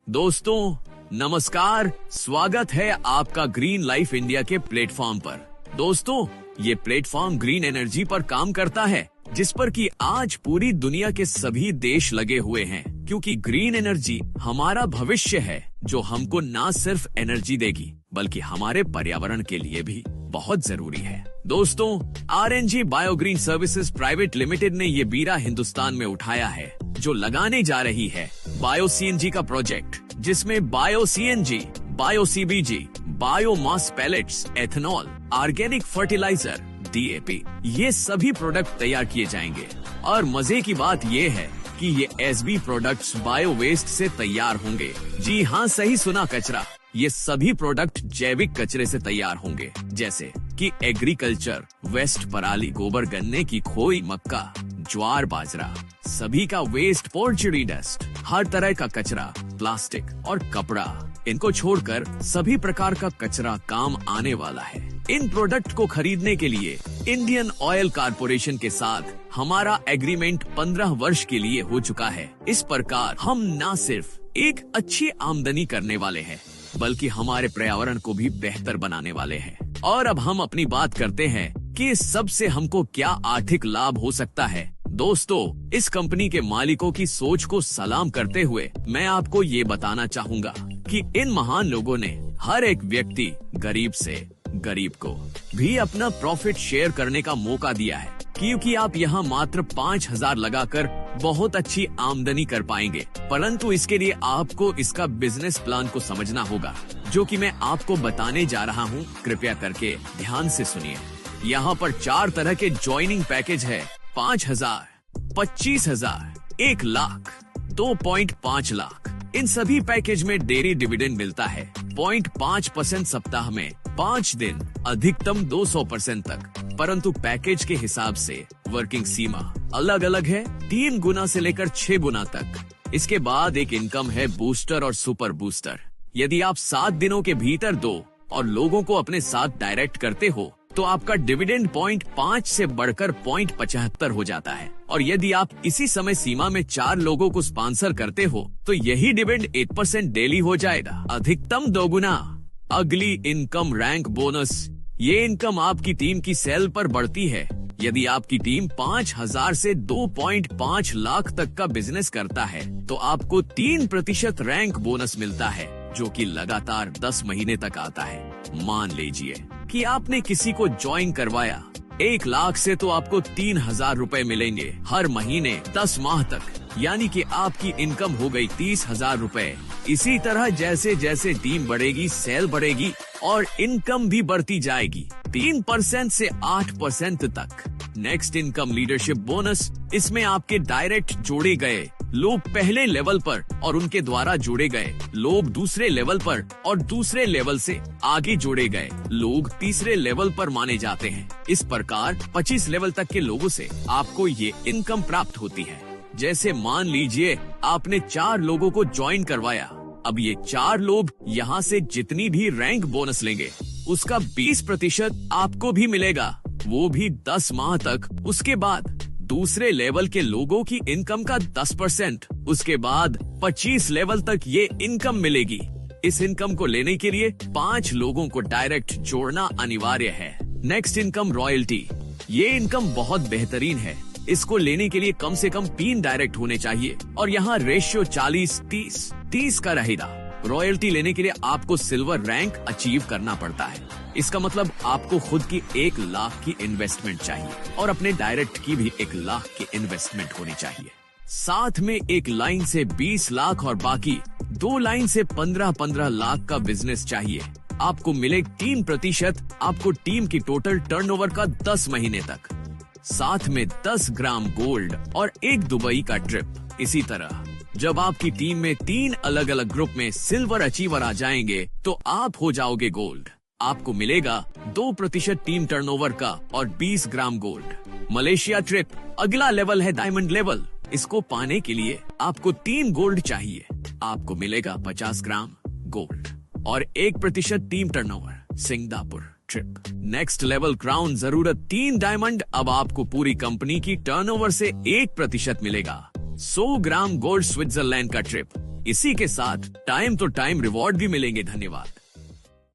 दोस्तों नमस्कार, स्वागत है आपका ग्रीन लाइफ इंडिया के प्लेटफॉर्म पर। दोस्तों ये प्लेटफॉर्म ग्रीन एनर्जी पर काम करता है, जिस पर कि आज पूरी दुनिया के सभी देश लगे हुए हैं, क्योंकि ग्रीन एनर्जी हमारा भविष्य है, जो हमको ना सिर्फ एनर्जी देगी बल्कि हमारे पर्यावरण के लिए भी बहुत जरूरी है। दोस्तों RNG बायोग्रीन सर्विसेज प्राइवेट लिमिटेड ने ये बीरा हिंदुस्तान में उठाया है, जो लगाने जा रही है बायो CNG का प्रोजेक्ट, जिसमें bio CNG, bio CBG, biomass pellets, ethanol, organic fertilizer, DAP ये सभी प्रोडक्ट तैयार किए जाएंगे। और मजे की बात ये है कि ये SB प्रोडक्ट्स बायो वेस्ट से तैयार होंगे। जी हाँ, सही सुना कचरा। ये सभी प्रोडक्ट जैविक कचरे से तैयार होंगे, जैसे कि एग्रीकल्चर वेस्ट, पराली, गोबर, गन्ने की खोई, मक्का, ज्वार, बाजरा, सभी का वेस्ट, पोल्ट्री डस्ट, हर तरह का कचरा, प्लास्टिक और कपड़ा, इनको छोड़कर सभी प्रकार का कचरा काम आने वाला है। इन प्रोडक्ट को खरीदने के लिए इंडियन ऑयल कारपोरेशन के साथ हमारा एग्रीमेंट 15 वर्ष के लिए हो चुका है। इस प्रकार हम न सिर्फ एक अच्छी आमदनी करने वाले हैं, बल्कि हमारे पर्यावरण को भी बेहतर बनाने वाले हैं। और अब हम अपनी बात करते हैं कि इस सब से हमको क्या आर्थिक लाभ हो सकता है। दोस्तों इस कंपनी के मालिकों की सोच को सलाम करते हुए मैं आपको ये बताना चाहूँगा कि इन महान लोगों ने हर एक व्यक्ति, गरीब से गरीब को भी अपना प्रॉफिट शेयर करने का मौका दिया है, क्योंकि आप यहाँ मात्र 5,000 लगाकर बहुत अच्छी आमदनी कर पाएंगे। परंतु इसके लिए आपको इसका बिजनेस प्लान को समझना होगा, जो कि मैं आपको बताने जा रहा हूँ। कृपया करके ध्यान से सुनिए। यहाँ पर 4 तरह के ज्वाइनिंग पैकेज है: 5,000, 25,000, 1 लाख, 2.5 लाख। इन सभी पैकेज में डेली डिविडेंड मिलता है 0.5% सप्ताह में 5 दिन, अधिकतम 200% तक। परंतु पैकेज के हिसाब से वर्किंग सीमा अलग अलग है, 3 गुना से लेकर 6 गुना तक। इसके बाद एक इनकम है बूस्टर और सुपर बूस्टर। यदि आप 7 दिनों के भीतर दो और लोगों को अपने साथ डायरेक्ट करते हो, तो आपका डिविडेंड 0.5 से बढ़कर 0.75 हो जाता है। और यदि आप इसी समय सीमा में 4 लोगों को स्पॉन्सर करते हो, तो यही डिविडेंड 8% डेली हो जाएगा, अधिकतम 2 गुना। अगली इनकम रैंक बोनस। ये इनकम आपकी टीम की सेल पर बढ़ती है। यदि आपकी टीम 5,000 से 2.5 लाख तक का बिजनेस करता है, तो आपको 3% रैंक बोनस मिलता है, जो कि लगातार 10 महीने तक आता है। मान लीजिए कि आपने किसी को ज्वाइन करवाया 1 लाख से, तो आपको 3,000 रुपए मिलेंगे हर महीने 10 माह तक, यानी कि आपकी इनकम हो गई 30,000 रुपए। इसी तरह जैसे जैसे टीम बढ़ेगी, सेल बढ़ेगी और इनकम भी बढ़ती जाएगी 3% से 8% तक। Next income leadership bonus. इसमें आपके डायरेक्ट जोड़े गए लोग पहले लेवल पर और उनके द्वारा जोड़े गए लोग दूसरे लेवल पर और दूसरे लेवल से आगे जोड़े गए लोग तीसरे लेवल पर माने जाते हैं। इस प्रकार 25 लेवल तक के लोगों से आपको ये इनकम प्राप्त होती है। जैसे मान लीजिए आपने 4 लोगों को ज्वाइन करवाया। अब ये 4 लोग यहाँ से जितनी भी रैंक बोनस लेंगे, उसका 20% आपको भी मिलेगा, वो भी 10 माह तक। उसके बाद दूसरे लेवल के लोगों की इनकम का 10%, उसके बाद 25 लेवल तक ये इनकम मिलेगी। इस इनकम को लेने के लिए 5 लोगों को डायरेक्ट जोड़ना अनिवार्य है। Next income royalty. ये इनकम बहुत बेहतरीन है। इसको लेने के लिए कम से कम 3 डायरेक्ट होने चाहिए और यहाँ रेशियो 40-30 का रहेगा। रॉयल्टी लेने के लिए आपको सिल्वर रैंक अचीव करना पड़ता है। इसका मतलब आपको खुद की 1 लाख की इन्वेस्टमेंट चाहिए और अपने डायरेक्ट की भी 1 लाख की इन्वेस्टमेंट होनी चाहिए। साथ में एक लाइन से 20 लाख और बाकी 2 लाइन से 15-15 लाख का बिजनेस चाहिए। आपको मिले 3% आपको टीम की टोटल टर्नओवर का 10 महीने तक। साथ में 10 ग्राम गोल्ड और 1 दुबई का ट्रिप। इसी तरह जब आपकी टीम में 3 अलग अलग ग्रुप में सिल्वर अचीवर आ जाएंगे, तो आप हो जाओगे गोल्ड। आपको मिलेगा 2% टीम टर्नओवर का और 20 ग्राम गोल्ड। मलेशिया ट्रिप अगला लेवल है, डायमंड लेवल। इसको पाने के लिए आपको 3 गोल्ड चाहिए। आपको मिलेगा 50 ग्राम गोल्ड और 1% team turnover, Singapore trip. Next level crown, जरूरत 3 डायमंड। अब आपको पूरी कंपनी की टर्नओवर से 1% मिलेगा। 100 ग्राम गोल्ड, स्विट्जरलैंड का ट्रिप। इसी के साथ टाइम तो टाइम रिवॉर्ड भी मिलेंगे। धन्यवाद।